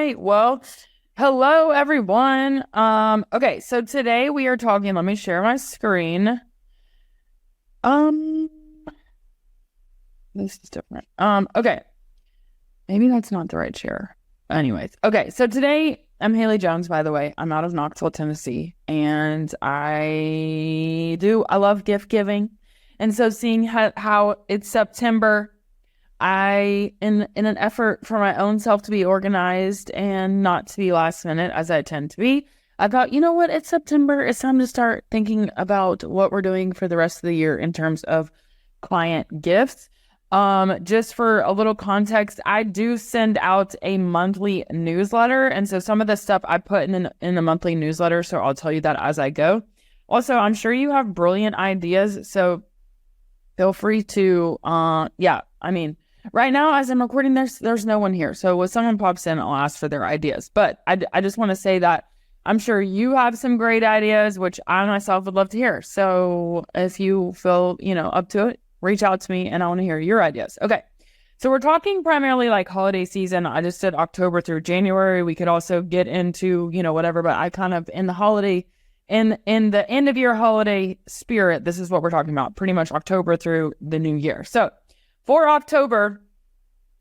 right. Well, hello everyone. Okay, so today we are talking, let me share my screen. Um, this is different. Okay. Maybe that's not the right chair. Anyways, okay, so today I'm Haley Jones, by the way. I'm out of Knoxville, Tennessee, and I love gift giving. And so seeing how it's September, in an effort for my own self to be organized and not to be last minute as I tend to be, I thought, you know what? It's September. It's time to start thinking about what we're doing for the rest of the year in terms of client gifts. Just for a little context, I do send out a monthly newsletter. And so some of the stuff I put in the monthly newsletter. So I'll tell you that as I go. Also, I'm sure you have brilliant ideas. So feel free to, right now, as I'm recording, there's no one here. So when someone pops in, I'll ask for their ideas. But I just want to say that I'm sure you have some great ideas, which I myself would love to hear. So if you feel, up to it, reach out to me and I want to hear your ideas. Okay. So we're talking primarily like holiday season. I just did October through January. We could also get into, whatever, but I kind of in the holiday, in the end of year holiday spirit, this is what we're talking about, pretty much October through the new year. So for October,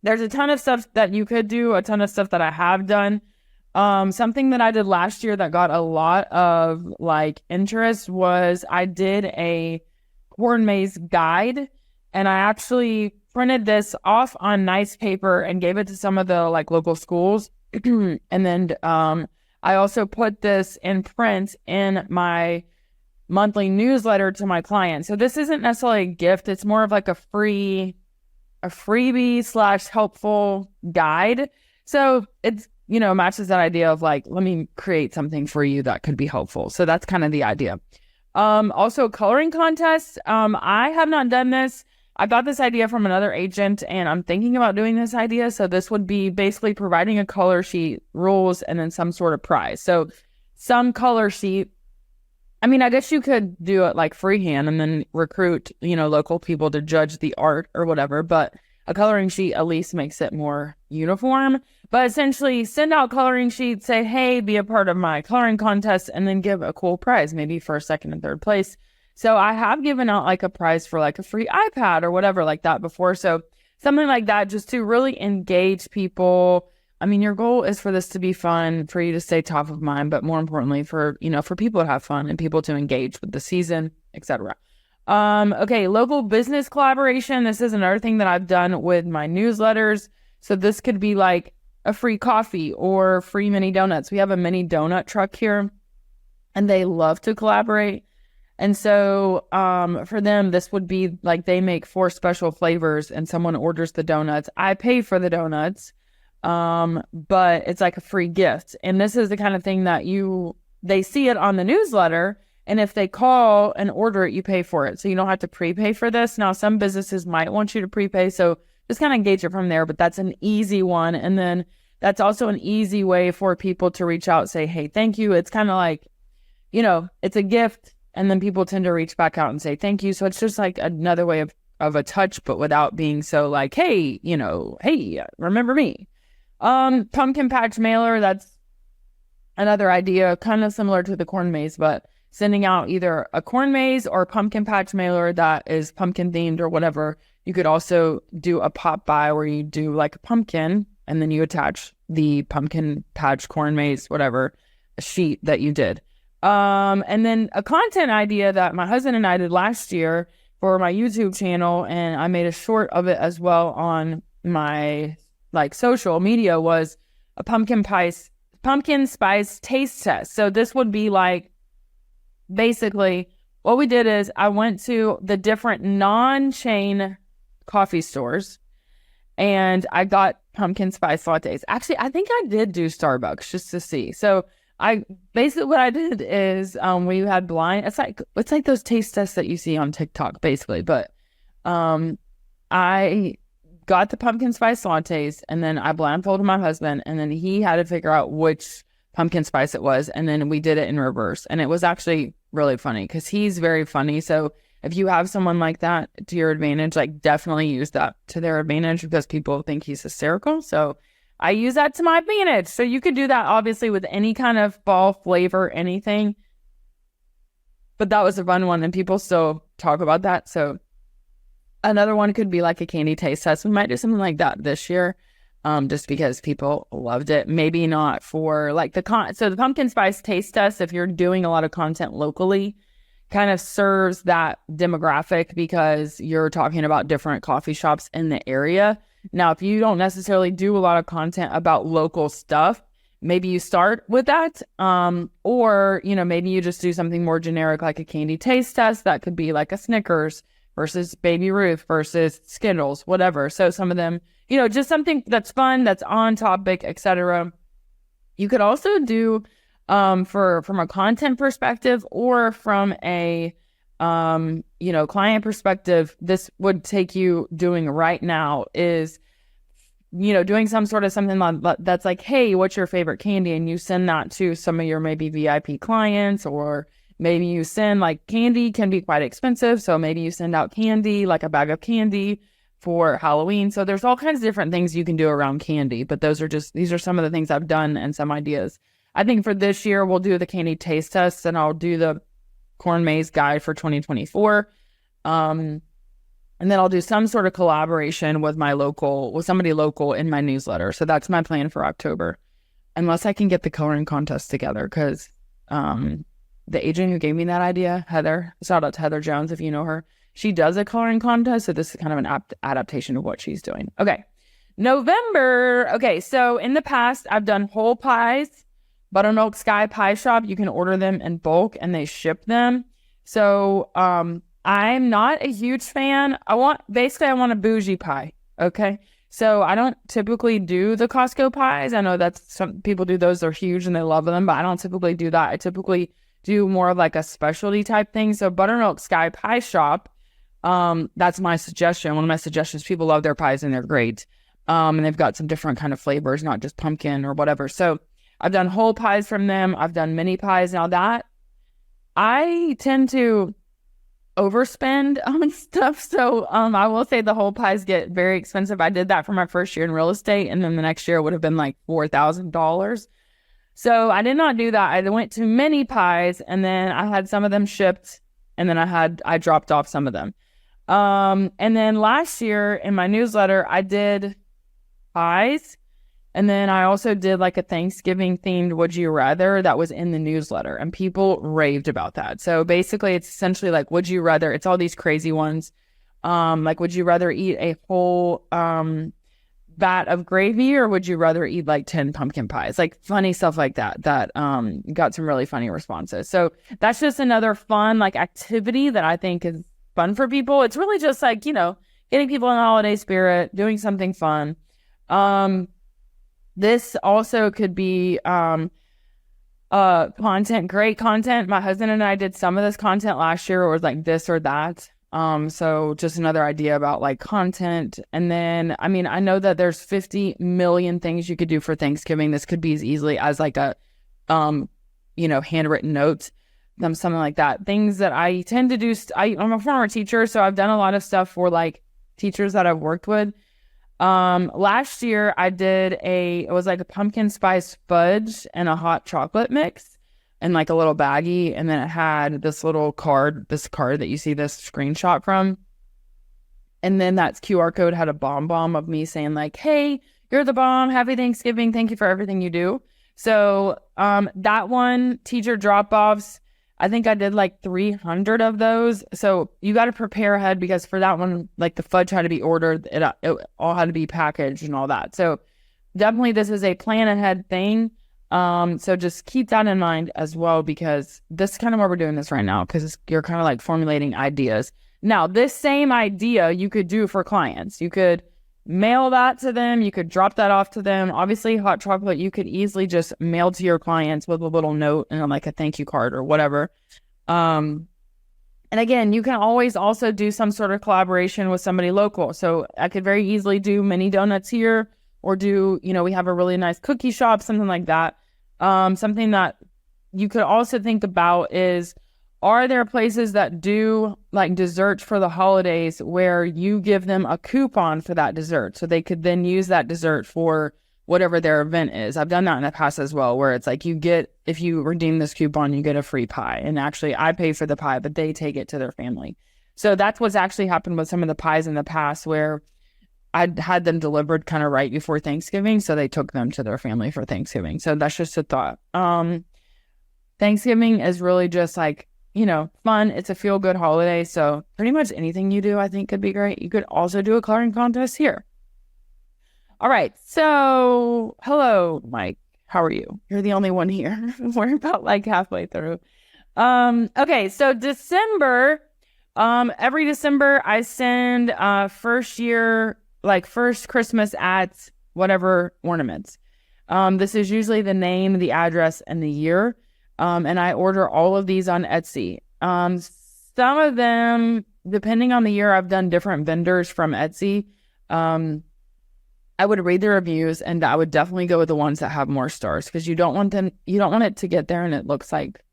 there's a ton of stuff that you could do, a ton of stuff that I have done. Something that I did last year that got a lot of interest was I did a corn maze guide, and I actually printed this off on nice paper and gave it to some of the local schools. And then I also put this in print in my monthly newsletter to my clients. So this isn't necessarily a gift. It's more of like a freebie / helpful guide. So it's, matches that idea of let me create something for you that could be helpful. So that's kind of the idea. Also coloring contests. I have not done this. I got this idea from another agent and I'm thinking about doing this idea. So this would be basically providing a color sheet, rules, and then some sort of prize. So some color sheet. I mean, I guess you could do it freehand and then recruit, local people to judge the art or whatever. But a coloring sheet at least makes it more uniform. But essentially send out coloring sheets, say, hey, be a part of my coloring contest, and then give a cool prize, maybe for second and third place. So I have given out a prize for a free iPad or whatever like that before. So something like that, just to really engage people. I mean, your goal is for this to be fun, for you to stay top of mind, but more importantly for people to have fun and people to engage with the season, etc. Okay, local business collaboration. This is another thing that I've done with my newsletters. So this could be a free coffee or free mini donuts. We have a mini donut truck here and they love to collaborate. And so for them, this would be they make 4 special flavors and someone orders the donuts. I pay for the donuts, but it's a free gift. And this is the kind of thing that they see it on the newsletter. And if they call and order it, you pay for it. So you don't have to prepay for this. Now, some businesses might want you to prepay. So just kind of gauge it from there. But that's an easy one. And then that's also an easy way for people to reach out, say, hey, thank you. It's kind of it's a gift. And then people tend to reach back out and say, thank you. So it's just another way of a touch, but without being so hey, hey, remember me. Pumpkin patch mailer. That's another idea, kind of similar to the corn maze, but sending out either a corn maze or a pumpkin patch mailer that is pumpkin themed or whatever. You could also do a pop by where you do a pumpkin and then you attach the pumpkin patch corn maze, whatever, a sheet that you did. And then a content idea that my husband and I did last year for my YouTube channel, and I made a short of it as well on my social media, was a pumpkin spice taste test. So this would be basically what we did is I went to the different non-chain coffee stores and I got pumpkin spice lattes. Actually, I think I did do Starbucks just to see. So what I did is we had blind, it's like those taste tests that you see on TikTok basically, but I got the pumpkin spice lattes and then I blindfolded my husband and then he had to figure out which pumpkin spice it was, and then we did it in reverse, and it was actually really funny because he's very funny. So if you have someone like that to your advantage, definitely use that to their advantage because people think he's hysterical. So I use that to my advantage. So you could do that obviously with any kind of fall flavor, anything. But that was a fun one, and people still talk about that. So another one could be like a candy taste test. We might do something like that this year, just because people loved it. Maybe not for like the pumpkin spice taste test, if you're doing a lot of content locally, kind of serves that demographic because you're talking about different coffee shops in the area. Now, if you don't necessarily do a lot of content about local stuff, maybe you start with that. Or, maybe you just do something more generic like a candy taste test. That could be like a Snickers versus Baby Ruth versus Skittles, whatever. So some of them, just something that's fun, that's on topic, etc. You could also do from a content perspective or from a client perspective. This would take you doing right now is doing some sort of something that's like, hey, what's your favorite candy? And you send that to some of your maybe VIP clients, or maybe you send, like, candy can be quite expensive. So maybe you send out candy, like a bag of candy for Halloween. So there's all kinds of different things you can do around candy. But these are some of the things I've done and some ideas. I think for this year, we'll do the candy taste test, and I'll do the corn maze guide for 2024. And then I'll do some sort of collaboration with somebody local in my newsletter. So that's my plan for October, unless I can get the coloring contest together. Because the agent who gave me that idea, Heather, shout out to Heather Jones if you know her, she does a coloring contest. So this is kind of an adaptation of what she's doing. Okay, November. Okay, so in the past, I've done whole pies. Buttermilk Sky Pie Shop, you can order them in bulk and they ship them. So I'm not a huge fan. I want a bougie pie. Okay. So I don't typically do the Costco pies. I know that's some people do those. They're huge and they love them, but I don't typically do that. I typically do more of like a specialty type thing. So Buttermilk Sky Pie Shop, that's my suggestion. One of my suggestions. People love their pies and they're great. And they've got some different kind of flavors, not just pumpkin or whatever. So I've done whole pies from them. I've done mini pies. Now that I tend to overspend on stuff. So I will say the whole pies get very expensive. I did that for my first year in real estate. And then the next year would have been like $4,000. So I did not do that. I went to mini pies, and then I had some of them shipped, and then I dropped off some of them. And then last year in my newsletter, I did pies. And then I also did like a Thanksgiving themed Would You Rather that was in the newsletter, and people raved about that. So basically it's essentially like, would you rather, it's all these crazy ones. Like, would you rather eat a whole vat of gravy, or would you rather eat like 10 pumpkin pies? Like funny stuff like that got some really funny responses. So that's just another fun like activity that I think is fun for people. It's really just like, getting people in the holiday spirit, doing something fun. This also could be content, great content. My husband and I did some of this content last year, or like this or that. So just another idea about like content. And then, I mean, I know that there's 50 million things you could do for Thanksgiving. This could be as easily as like a, handwritten note, something like that. Things that I tend to do. I'm a former teacher, so I've done a lot of stuff for like teachers that I've worked with. Last year I did it was like a pumpkin spice fudge and a hot chocolate mix and like a little baggie. And then it had this card that you see this screenshot from. And then that QR code had a bomb of me saying like, hey, you're the bomb. Happy Thanksgiving. Thank you for everything you do. So, that one, teacher drop-offs, I think I did like 300 of those. So you got to prepare ahead, because for that one, like the fudge had to be ordered. It all had to be packaged and all that. So definitely this is a plan ahead thing. So just keep that in mind as well, because this is kind of why we're doing this right now, because you're kind of like formulating ideas. Now, this same idea you could do for clients. You could mail that to them. You could drop that off to them. Obviously, hot chocolate, you could easily just mail to your clients with a little note and like a thank you card or whatever. And again, you can always also do some sort of collaboration with somebody local. So I could very easily do mini donuts here, or do, we have a really nice cookie shop, something like that. Something that you could also think about is, are there places that do like desserts for the holidays where you give them a coupon for that dessert, so they could then use that dessert for whatever their event is. I've done that in the past as well, where it's like if you redeem this coupon, you get a free pie. And actually I pay for the pie, but they take it to their family. So that's what's actually happened with some of the pies in the past, where I'd had them delivered kind of right before Thanksgiving. So they took them to their family for Thanksgiving. So that's just a thought. Thanksgiving is really just like, fun. It's a feel good holiday. So pretty much anything you do, I think could be great. You could also do a coloring contest here. All right. So hello, Mike. How are you? You're the only one here. We're about like halfway through. Okay. So December, every December I send, first Christmas at whatever ornaments. This is usually the name, the address, and the year. And I order all of these on Etsy. Some of them, depending on the year, I've done different vendors from Etsy. I would read the reviews, and I would definitely go with the ones that have more stars, because you don't want it to get there and it looks like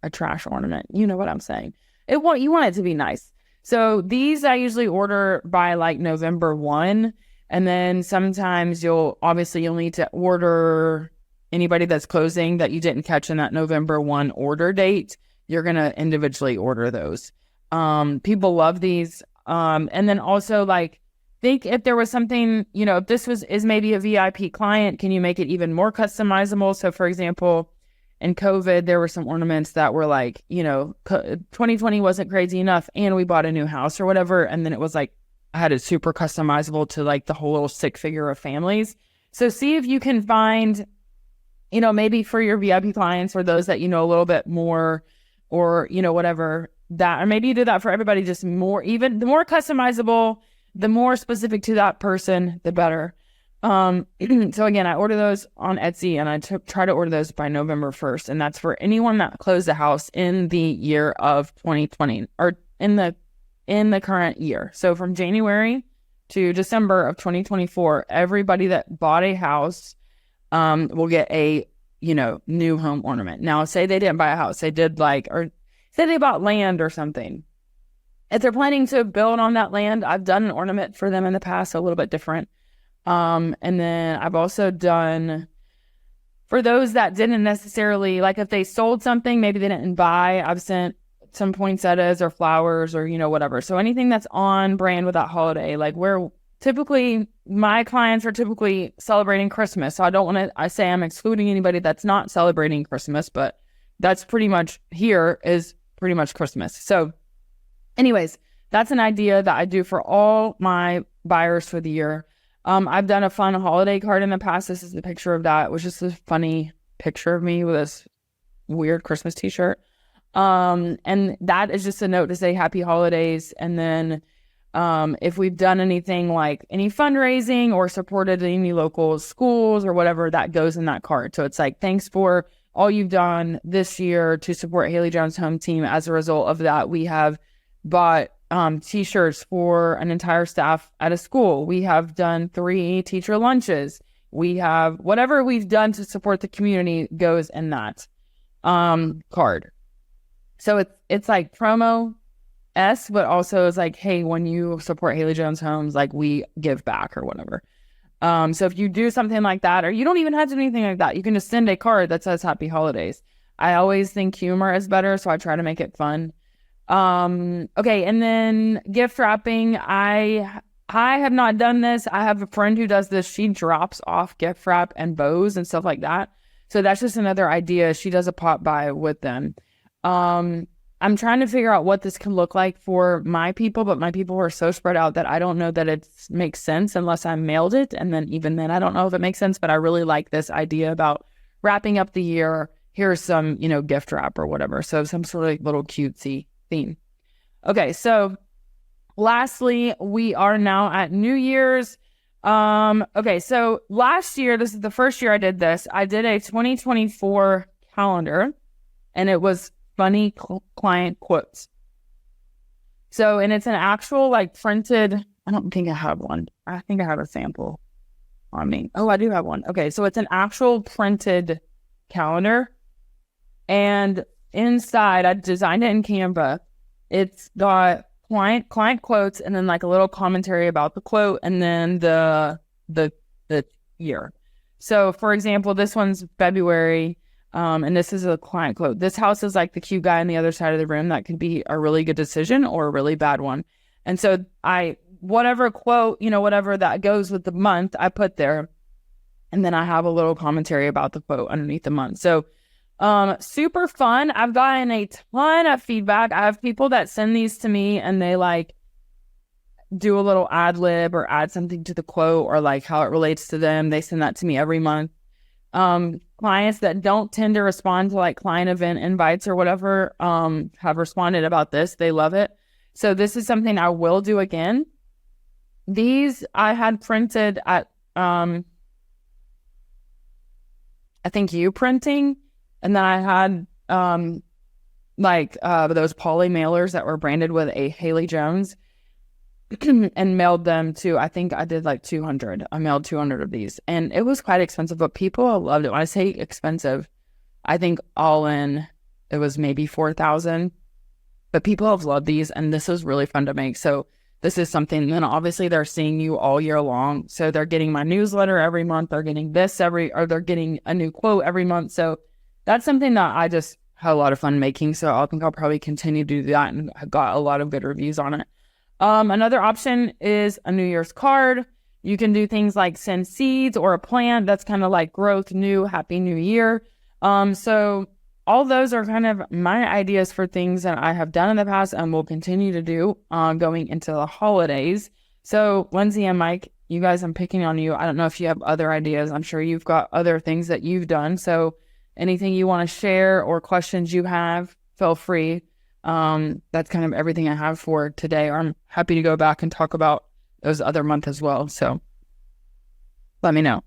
a trash ornament. You know what I'm saying? You want it to be nice. So these I usually order by like November 1. And then sometimes you'll need to order anybody that's closing that you didn't catch in that November 1 order date. You're going to individually order those. People love these. And then also think if there was something, if this is maybe a VIP client, can you make it even more customizable? So for example, in COVID, there were some ornaments that were 2020 wasn't crazy enough and we bought a new house or whatever. And then it was I had it super customizable to the whole little stick figure of families. So see if you can find, maybe for your VIP clients or those that a little bit more, or, whatever that, or maybe you do that for everybody, just more, even the more customizable, the more specific to that person, the better. So again, I order those on Etsy, and I try to order those by November 1st. And that's for anyone that closed the house in the year of 2020 or in the current year. So from January to December of 2024, everybody that bought a house, will get a, new home ornament. Now, say they didn't buy a house, they did or say they bought land or something. If they're planning to build on that land, I've done an ornament for them in the past, so a little bit different. And then I've also done for those that didn't necessarily, if they sold something, maybe they didn't buy, I've sent some poinsettias or flowers or, whatever. So anything that's on brand with that holiday, where typically my clients are typically celebrating Christmas. So I say I'm excluding anybody that's not celebrating Christmas, but that's pretty much is pretty much Christmas. So anyways, that's an idea that I do for all my buyers for the year. I've done a fun holiday card in the past. This is the picture of that. It was just a funny picture of me with this weird Christmas t-shirt. And that is just a note to say happy holidays. And then, if we've done anything like any fundraising or supported any local schools or whatever, that goes in that card. So it's thanks for all you've done this year to support Haley Jones Home Team. As a result of that, we have bought t-shirts for an entire staff at a school. We have done 3 teacher lunches. We have whatever we've done to support the community goes in that card. So it's promo but also is hey, when you support Haley Jones Homes, we give back or whatever. So if you do something like that, or you don't even have to do anything like that, you can just send a card that says happy holidays. I always think humor is better, so I try to make it fun. Okay, and then gift wrapping. I have not done this. I have a friend who does this. She drops off gift wrap and bows and stuff like that. So that's just another idea. She does a pop by with them. I'm trying to figure out what this can look like for my people, but my people are so spread out that I don't know that it makes sense unless I mailed it. And then even then, I don't know if it makes sense, but I really like this idea about wrapping up the year. Here's some, gift wrap or whatever. So some sort of little cutesy theme. Okay, so lastly, we are now at New Year's. Okay, so last year, this is the first year I did this. I did a 2024 calendar, and it was funny client quotes. So, and it's an actual printed, I don't think I have one. I think I have a sample on me. Oh, I do have one. Okay, so it's an actual printed calendar, and inside, I designed it in Canva. It's got client quotes, and then a little commentary about the quote, and then the year. So for example, this one's February. And this is a client quote. This house is like the cute guy on the other side of the room. That could be a really good decision or a really bad one. And so whatever quote, whatever that goes with the month, I put there. And then I have a little commentary about the quote underneath the month. So super fun. I've gotten a ton of feedback. I have people that send these to me and they like do a little ad lib or add something to the quote or like how it relates to them. They send that to me every month. Clients that don't tend to respond to like client event invites or whatever have responded about this. They love it. So this is something I will do again. These I had printed at I think you printing, and then I had those poly mailers that were branded with a Haley Jones and mailed them to, I think I did like 200. I mailed 200 of these and it was quite expensive, but people loved it. When I say expensive, I think all in it was maybe 4,000, but people have loved these and this is really fun to make. So this is something, then obviously they're seeing you all year long. So they're getting my newsletter every month. They're getting they're getting a new quote every month. So that's something that I just had a lot of fun making. So I think I'll probably continue to do that, and I got a lot of good reviews on it. Another option is a New Year's card. You can do things like send seeds or a plant. That's kind of like growth, new, happy new year. So all those are kind of my ideas for things that I have done in the past and will continue to do going into the holidays. So Lindsay and Mike, you guys, I'm picking on you. I don't know if you have other ideas. I'm sure you've got other things that you've done. So anything you want to share or questions you have, feel free. That's kind of everything I have for today. I'm happy to go back and talk about those other months as well. So let me know.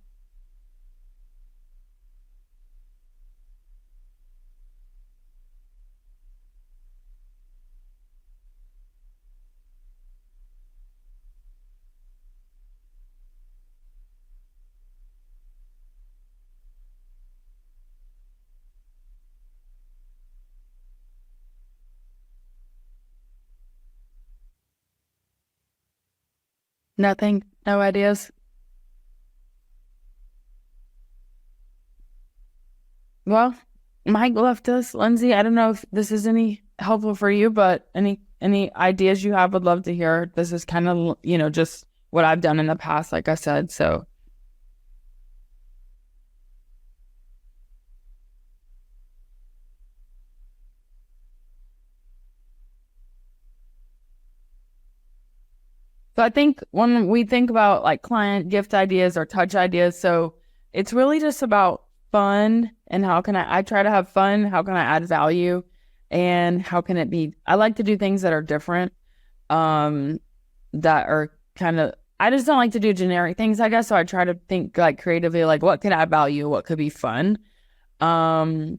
Nothing? No ideas? Well, Mike left us. Lindsay, I don't know if this is any helpful for you, but any ideas you have, would love to hear. This is kind of, just what I've done in the past, like I said. So I think when we think about like client gift ideas or touch ideas, so it's really just about fun and how can I try to have fun, how can I add value, and how can it be, I like to do things that are different, that are kind of, I just don't like to do generic things, I guess. So I try to think like creatively, like what could add value, what could be fun. And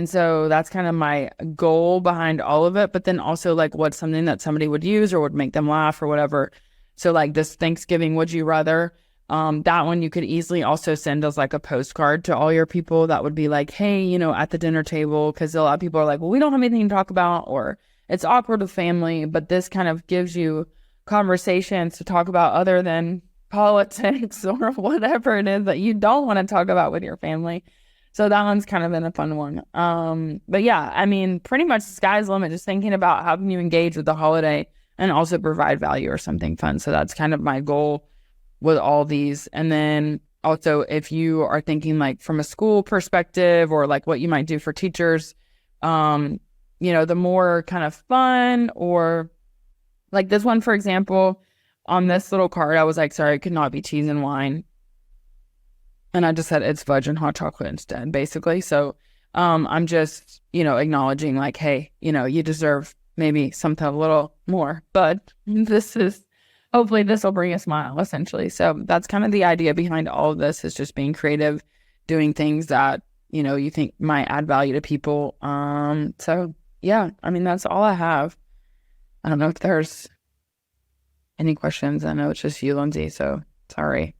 so that's kind of my goal behind all of it. But then also like what's something that somebody would use or would make them laugh or whatever. So like this Thanksgiving, would you rather? That one you could easily also send as like a postcard to all your people. That would be like, hey, at the dinner table, because a lot of people are like, well, we don't have anything to talk about, or it's awkward with family. But this kind of gives you conversations to talk about other than politics or whatever it is that you don't want to talk about with your family. So that one's kind of been a fun one. But yeah, I mean, pretty much the sky's the limit, just thinking about how can you engage with the holiday and also provide value or something fun. So that's kind of my goal with all these. And then also if you are thinking like from a school perspective or like what you might do for teachers, the more kind of fun, or like this one, for example, on this little card, I was like, sorry, it could not be cheese and wine. And I just said it's fudge and hot chocolate instead, basically. So I'm just, acknowledging like, hey, you deserve maybe something a little more, but hopefully this will bring a smile, essentially. So that's kind of the idea behind all of this, is just being creative, doing things that, you think might add value to people. So yeah, I mean, that's all I have. I don't know if there's any questions. I know it's just you, Lindsay, so sorry.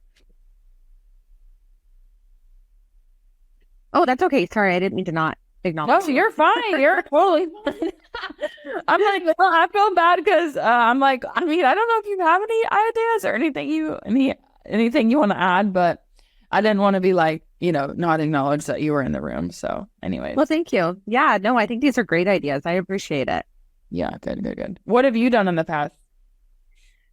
Oh, that's okay. Sorry, I didn't mean to not acknowledge. No, you're fine. You're totally fine. I'm like, well, I feel bad because I'm like, I mean, I don't know if you have any ideas or anything you want to add, but I didn't want to be like, not acknowledge that you were in the room. So anyways. Well, thank you. Yeah, no, I think these are great ideas. I appreciate it. Yeah, good. What have you done in the past?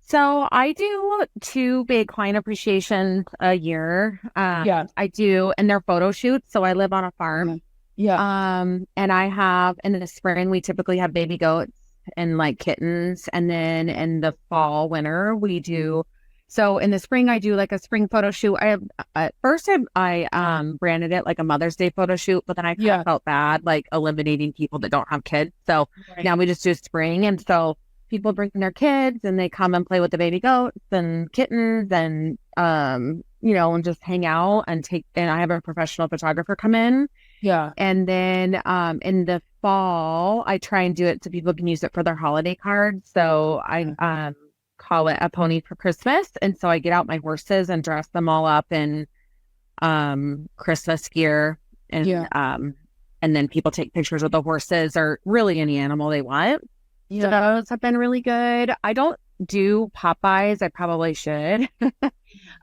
So I do 2 big client appreciations a year. Yeah. I do, and they're photo shoots. So I live on a farm. Yeah. And I have, in the spring, we typically have baby goats and like kittens. And then in the fall, winter, we do. So in the spring, I do like a spring photo shoot. I have, at first I branded it like a Mother's Day photo shoot, but then I kind of felt bad, like eliminating people that don't have kids. So now we just do spring. And so people bring their kids and they come and play with the baby goats and kittens and, and just hang out and I have a professional photographer come in. Yeah. And then in the fall, I try and do it so people can use it for their holiday cards. So I call it a pony for Christmas. And so I get out my horses and dress them all up in Christmas gear. And then people take pictures of the horses or really any animal they want. So those have been really good. I don't do Popeyes. I probably should.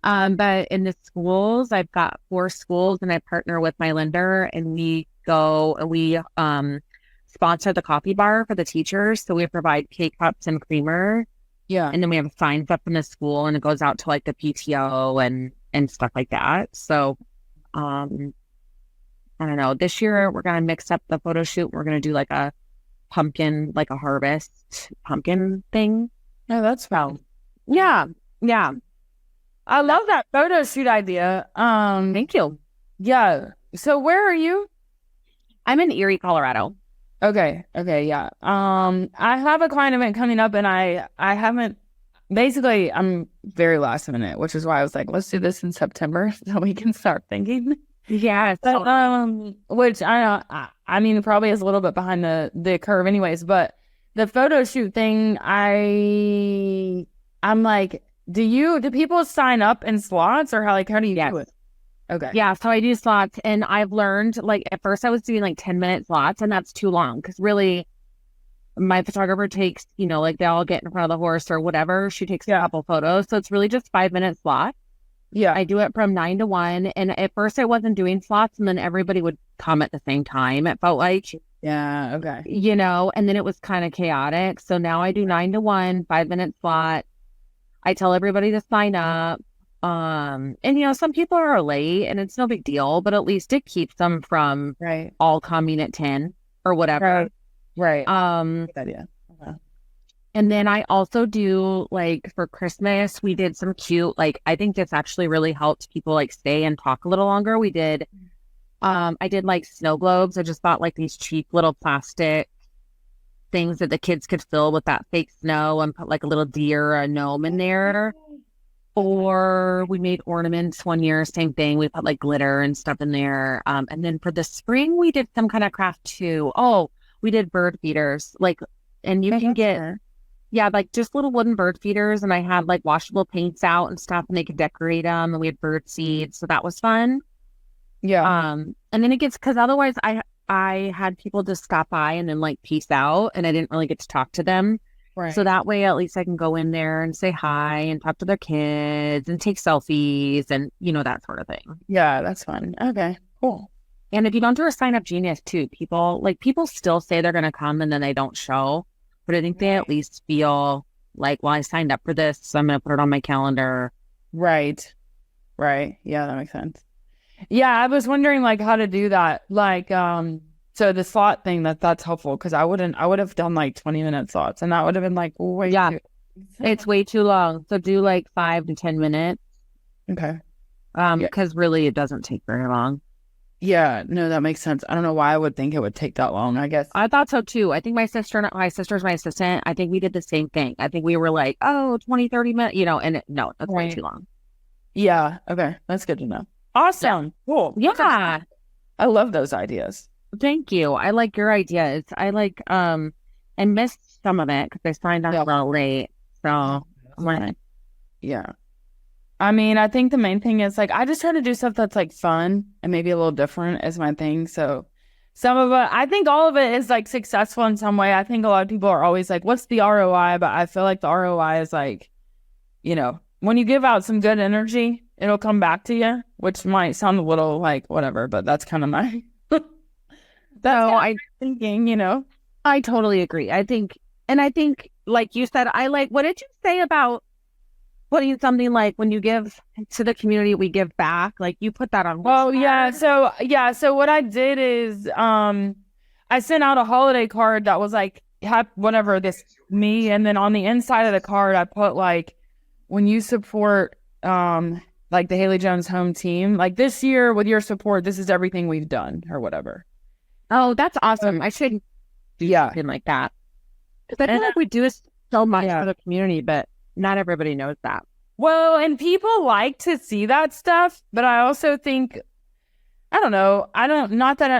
But in the schools, I've got 4 schools and I partner with my lender and we sponsor the coffee bar for the teachers. So we provide K-Cups and creamer. Yeah. And then we have signs up in the school and it goes out to like the PTO and stuff like that. So, I don't know. This year we're going to mix up the photo shoot. We're going to do like a pumpkin, like a harvest pumpkin thing. Oh, that's fun. Yeah. I love that photo shoot idea. Thank you. Yeah. So where are you? I'm in Erie, Colorado. Okay. Yeah. I have a client event coming up and I haven't, basically I'm very last minute, which is why I was like, let's do this in September so we can start thinking. Yeah. Which I mean, probably is a little bit behind the curve anyways, but the photo shoot thing, I'm like, do people sign up in slots or how do you do it? Okay. Yeah. So I do slots and I've learned like at first I was doing like 10-minute slots and that's too long because really my photographer takes, like they all get in front of the horse or whatever. She takes a couple photos. So it's really just 5-minute slots. Yeah. I do it from 9 to 1. And at first I wasn't doing slots and then everybody would come at the same time. It felt like, yeah. Okay. And then it was kind of chaotic. So now I do 9 to 1, 5-minute slot. I tell everybody to sign up. And some people are late and it's no big deal, but at least it keeps them from all coming at 10 or whatever. Right. Good idea. Okay. And then I also do like for Christmas, we did some cute, like, I think this actually really helped people like stay and talk a little longer. We did, I did like snow globes. I just bought like these cheap little plastic things that the kids could fill with that fake snow and put like a little deer or a gnome in there. Or we made ornaments one year, same thing. We put like glitter and stuff in there. And then for the spring, we did some kind of craft too. Oh, we did bird feeders. And you can get, like just little wooden bird feeders. And I had like washable paints out and stuff and they could decorate them. And we had bird seeds. So that was fun. Yeah. And then it gets, because otherwise I had people just stop by and then like peace out and I didn't really get to talk to them. Right. So that way, at least I can go in there and say hi and talk to their kids and take selfies and, that sort of thing. Yeah, that's fun. Okay, cool. And if you don't do a sign up genius too, people still say they're going to come and then they don't show. But I think they at least feel like, well, I signed up for this, so I'm going to put it on my calendar. Right. Yeah, that makes sense. Yeah, I was wondering like how to do that. Like, so the slot thing that's helpful because I would have done like 20-minute slots and that would have been like way too... It's way too long. So do like 5 to 10 minutes. Okay. Because really it doesn't take very long. Yeah, no, that makes sense. I don't know why I would think it would take that long. I guess I thought so too. I think my sister's my assistant. I think we did the same thing. I think we were like, 20-30 minutes, and no, that's way too long. Yeah. Okay. That's good to know. Awesome. Yeah. Cool. Yeah. I love those ideas. Thank you. I like your ideas. I like, and missed some of it because I signed up a little late. So, yeah. I mean, I think the main thing is like, I just try to do stuff that's like fun and maybe a little different is my thing. So some of it, I think all of it is like successful in some way. I think a lot of people are always like, what's the ROI? But I feel like the ROI is like, when you give out some good energy, it'll come back to you, which might sound a little like whatever, but that's kind of my thinking, you know. I totally agree. I think, like you said, what did you say about putting something like when you give to the community, we give back? Like you put that on. Oh, yeah. So what I did is I sent out a holiday card that was like, whatever, this me. And then on the inside of the card, I put like, when you support like the Haley Jones home team, like this year with your support, this is everything we've done or whatever. Oh, that's awesome. I should do something like that. Because I feel like we do so much for the community, but not everybody knows that. Well, and people like to see that stuff, but I also think, I don't know,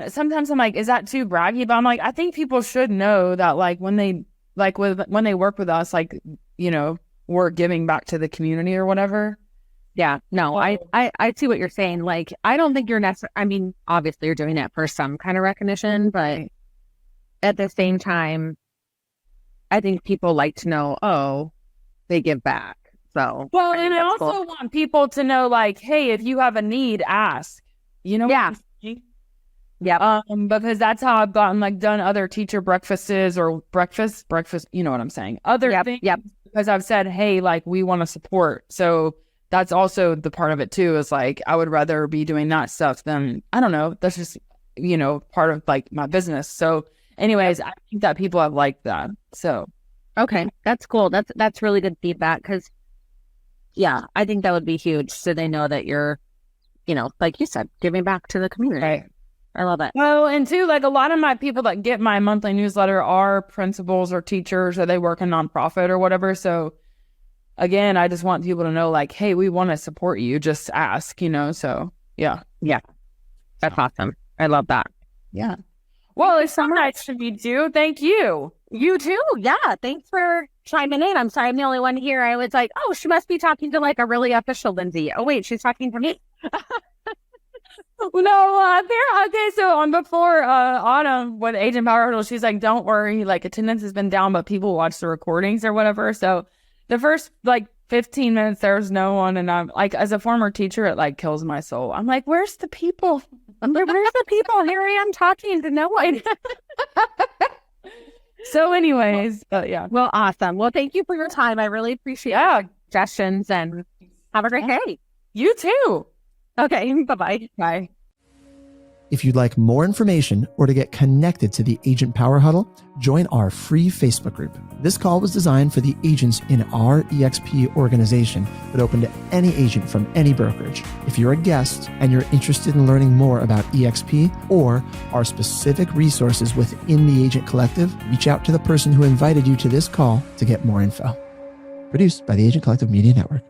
sometimes I'm like, is that too braggy? But I'm like, I think people should know that like when they work with us, like, you know, we're giving back to the community or whatever. Yeah, no, I see what you're saying. Like, I don't think you're necessarily, I mean, obviously you're doing it for some kind of recognition, but at the same time, I think people like to know, oh, they give back. So, well, and I also want people to know, like, hey, if you have a need, ask. You know? Yeah. Yeah. Because that's how I've done other teacher breakfasts or breakfast, you know what I'm saying? Other things. Yep. Because I've said, hey, like, we want to support. So that's also the part of it too, is like, I would rather be doing that stuff than, I don't know, that's just, you know, part of like my business. So anyways, I think that people have liked that. So. Okay. That's cool. That's really good feedback. Cause yeah, I think that would be huge. So they know that you're, you know, like you said, giving back to the community. Right. I love it. Well, and too, like a lot of my people that get my monthly newsletter are principals or teachers, or they work in nonprofit or whatever. So again, I just want people to know, like, hey, we want to support you. Just ask, you know. So yeah. Yeah. That's awesome. I love that. Yeah. Well, it's so nice to meet you. Thank you. You too. Yeah. Thanks for chiming in. I'm sorry I'm the only one here. I was like, oh, she must be talking to like a really official Lindsay. Oh, wait, she's talking to me. No, okay. So on before Autumn with Agent Power Huddle, she's like, don't worry, like attendance has been down, but people watch the recordings or whatever. So the first like 15 minutes, there's no one. And I'm like, as a former teacher, it like kills my soul. I'm like, where's the people? I'm like, where's the people? Here I am talking to no one. So anyways, yeah. Well, awesome. Well, thank you for your time. I really appreciate your suggestions and have a great day. You too. Okay. Bye-bye. Bye. If you'd like more information or to get connected to the Agent Power Huddle, join our free Facebook group. This call was designed for the agents in our EXP organization, but open to any agent from any brokerage. If you're a guest and you're interested in learning more about EXP or our specific resources within the Agent Collective, reach out to the person who invited you to this call to get more info. Produced by the Agent Collective Media Network.